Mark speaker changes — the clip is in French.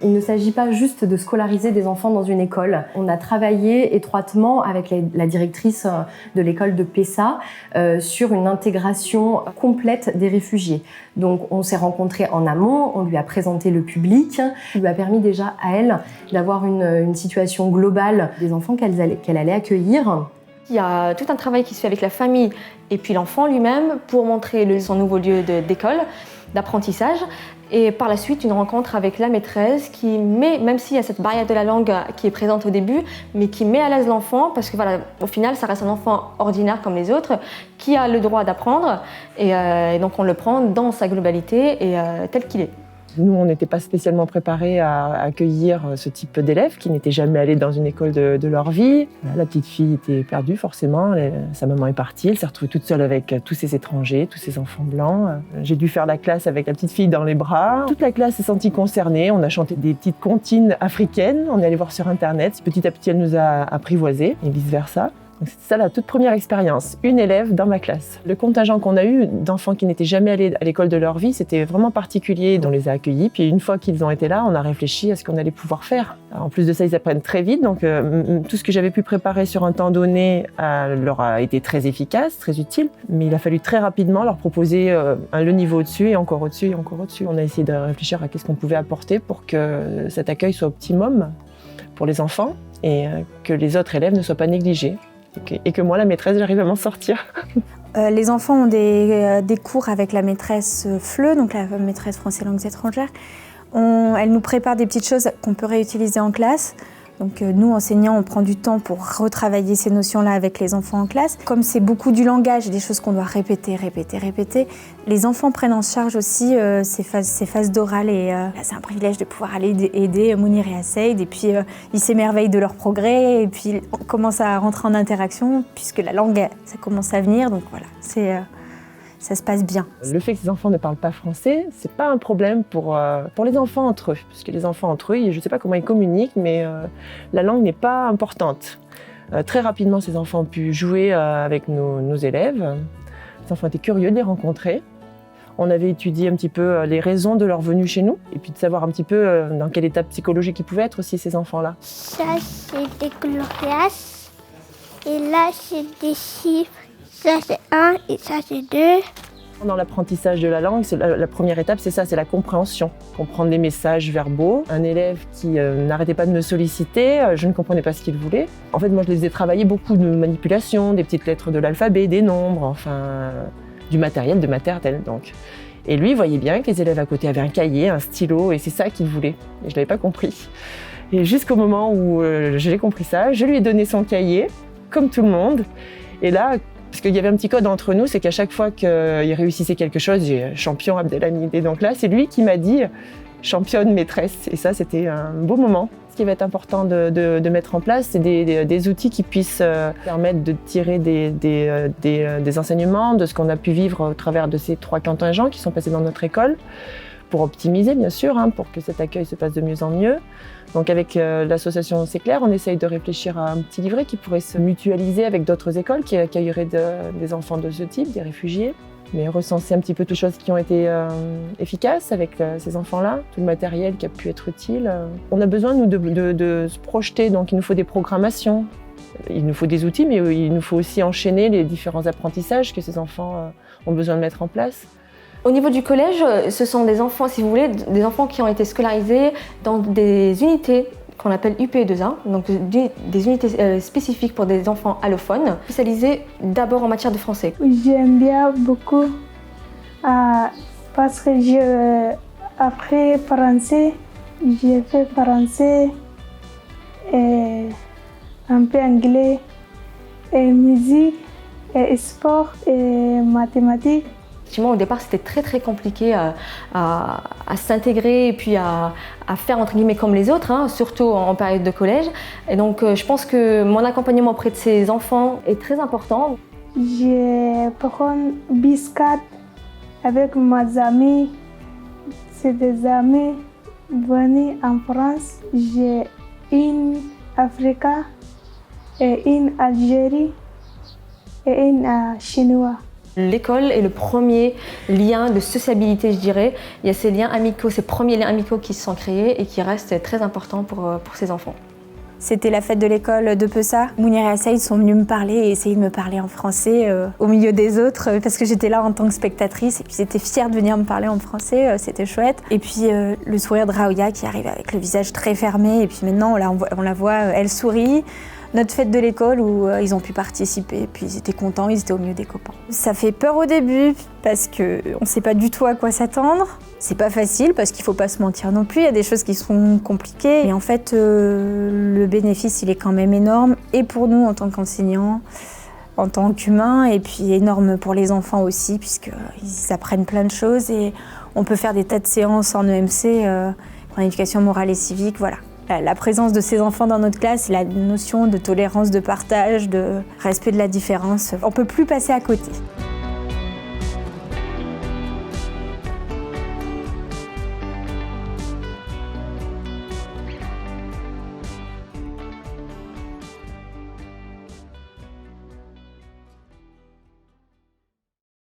Speaker 1: Il ne s'agit pas juste de scolariser des enfants dans une école. On a travaillé étroitement avec la directrice de l'école de Pessa sur une intégration complète des réfugiés. Donc on s'est rencontrés en amont, on lui a présenté le public, ça lui a permis déjà à elle d'avoir une situation globale des enfants qu'elle allait accueillir.
Speaker 2: Il y a tout un travail qui se fait avec la famille et puis l'enfant lui-même pour montrer son nouveau lieu d'école, d'apprentissage. Et par la suite, une rencontre avec la maîtresse qui met, même s'il y a cette barrière de la langue qui est présente au début, mais qui met à l'aise l'enfant parce que voilà, au final, ça reste un enfant ordinaire comme les autres qui a le droit d'apprendre. Et donc on le prend dans sa globalité et tel qu'il est.
Speaker 3: Nous, on n'était pas spécialement préparés à accueillir ce type d'élèves qui n'étaient jamais allés dans une école de leur vie. La petite fille était perdue, forcément. Sa maman est partie. Elle s'est retrouvée toute seule avec tous ces étrangers, tous ces enfants blancs. J'ai dû faire la classe avec la petite fille dans les bras. Toute la classe s'est sentie concernée. On a chanté des petites comptines africaines. On est allé voir sur Internet. Petit à petit, elle nous a apprivoisés et vice-versa. C'était ça la toute première expérience, une élève dans ma classe. Le contingent qu'on a eu d'enfants qui n'étaient jamais allés à l'école de leur vie, c'était vraiment particulier. On les a accueillis, puis une fois qu'ils ont été là, on a réfléchi à ce qu'on allait pouvoir faire. Alors, en plus de ça, ils apprennent très vite, donc tout ce que j'avais pu préparer sur un temps donné leur a été très efficace, très utile. Mais il a fallu très rapidement leur proposer le niveau au-dessus et encore au-dessus et encore au-dessus. On a essayé de réfléchir à qu'est-ce qu'on pouvait apporter pour que cet accueil soit optimum pour les enfants et que les autres élèves ne soient pas négligés. Et que moi, la maîtresse, j'arrive à m'en sortir.
Speaker 4: Les enfants ont des cours avec la maîtresse FLE, donc la maîtresse français langues étrangères. Elle nous prépare des petites choses qu'on peut réutiliser en classe. Donc nous, enseignants, on prend du temps pour retravailler ces notions-là avec les enfants en classe. Comme c'est beaucoup du langage et des choses qu'on doit répéter, les enfants prennent en charge aussi ces phases d'oral. Et c'est un privilège de pouvoir aller aider Mounir et Asseid. Et puis ils s'émerveillent de leur progrès. Et puis on commence à rentrer en interaction puisque la langue, ça commence à venir. Donc voilà, ça se passe bien.
Speaker 3: Le fait que ces enfants ne parlent pas français, c'est pas un problème pour les enfants entre eux. Parce que les enfants entre eux, je ne sais pas comment ils communiquent, mais la langue n'est pas importante. Très rapidement, ces enfants ont pu jouer avec nos élèves. Les enfants étaient curieux de les rencontrer. On avait étudié un petit peu les raisons de leur venue chez nous, et puis de savoir un petit peu dans quel état psychologique ils pouvaient être aussi, ces enfants-là.
Speaker 5: Ça, c'est des glorias. Et là, c'est des chiffres. Ça, c'est 1 et ça, c'est 2.
Speaker 3: Dans l'apprentissage de la langue, la première étape, c'est ça, c'est la compréhension. Comprendre les messages verbaux. Un élève qui n'arrêtait pas de me solliciter, je ne comprenais pas ce qu'il voulait. En fait, moi, je les faisais travailler beaucoup de manipulation, des petites lettres de l'alphabet, des nombres, enfin, du matériel de maternelle, donc. Et lui, il voyait bien que les élèves à côté avaient un cahier, un stylo, et c'est ça qu'il voulait. Et je ne l'avais pas compris. Et jusqu'au moment où j'ai compris ça, je lui ai donné son cahier, comme tout le monde. Et là, parce qu'il y avait un petit code entre nous, c'est qu'à chaque fois qu'il réussissait quelque chose, j'ai champion Abdelhamid. Et donc là, c'est lui qui m'a dit championne maîtresse. Et ça, c'était un beau moment. Ce qui va être important de mettre en place, c'est des outils qui puissent permettre de tirer des enseignements de ce qu'on a pu vivre au travers de ces 3 contingents qui sont passés dans notre école, pour optimiser, bien sûr, pour que cet accueil se passe de mieux en mieux. Donc avec l'association C'est Clair, on essaye de réfléchir à un petit livret qui pourrait se mutualiser avec d'autres écoles qui accueilleraient des enfants de ce type, des réfugiés, mais recenser un petit peu toutes les choses qui ont été efficaces avec ces enfants-là, tout le matériel qui a pu être utile. On a besoin, nous, de se projeter, donc il nous faut des programmations, il nous faut des outils, mais il nous faut aussi enchaîner les différents apprentissages que ces enfants ont besoin de mettre en place.
Speaker 2: Au niveau du collège, ce sont des enfants, si vous voulez, des enfants qui ont été scolarisés dans des unités qu'on appelle UPE2A, donc des unités spécifiques pour des enfants allophones, spécialisés d'abord en matière de français.
Speaker 6: J'aime bien beaucoup parce que après français, j'ai fait français et un peu anglais et musique et sport et mathématiques.
Speaker 2: Effectivement, au départ, c'était très compliqué à s'intégrer et puis à faire entre guillemets comme les autres, surtout en période de collège. Et donc, je pense que mon accompagnement auprès de ces enfants est très important.
Speaker 6: Je prends biscuits avec mes amis. C'est des amis venus en France. J'ai une Afrique et une Algérie et une Chinoise.
Speaker 2: L'école est le premier lien de sociabilité, je dirais. Il y a ces liens amicaux, ces premiers liens amicaux qui se sont créés et qui restent très importants pour ces enfants.
Speaker 4: C'était la fête de l'école de Pessa. Mounir et Saïd sont venus me parler et essayer de me parler en français au milieu des autres parce que j'étais là en tant que spectatrice et puis ils étaient fiers de venir me parler en français, c'était chouette. Et puis le sourire de Raouya qui arrive avec le visage très fermé et puis maintenant on la voit, elle sourit. Notre fête de l'école où ils ont pu participer, puis ils étaient contents, ils étaient au milieu des copains. Ça fait peur au début parce qu'on ne sait pas du tout à quoi s'attendre. C'est pas facile parce qu'il ne faut pas se mentir non plus, il y a des choses qui sont compliquées. Et en fait, le bénéfice, il est quand même énorme, et pour nous en tant qu'enseignants, en tant qu'humains, et puis énorme pour les enfants aussi, puisqu'ils apprennent plein de choses et on peut faire des tas de séances en EMC, en éducation morale et civique, voilà. La présence de ces enfants dans notre classe, la notion de tolérance, de partage, de respect de la différence, on ne peut plus passer à côté.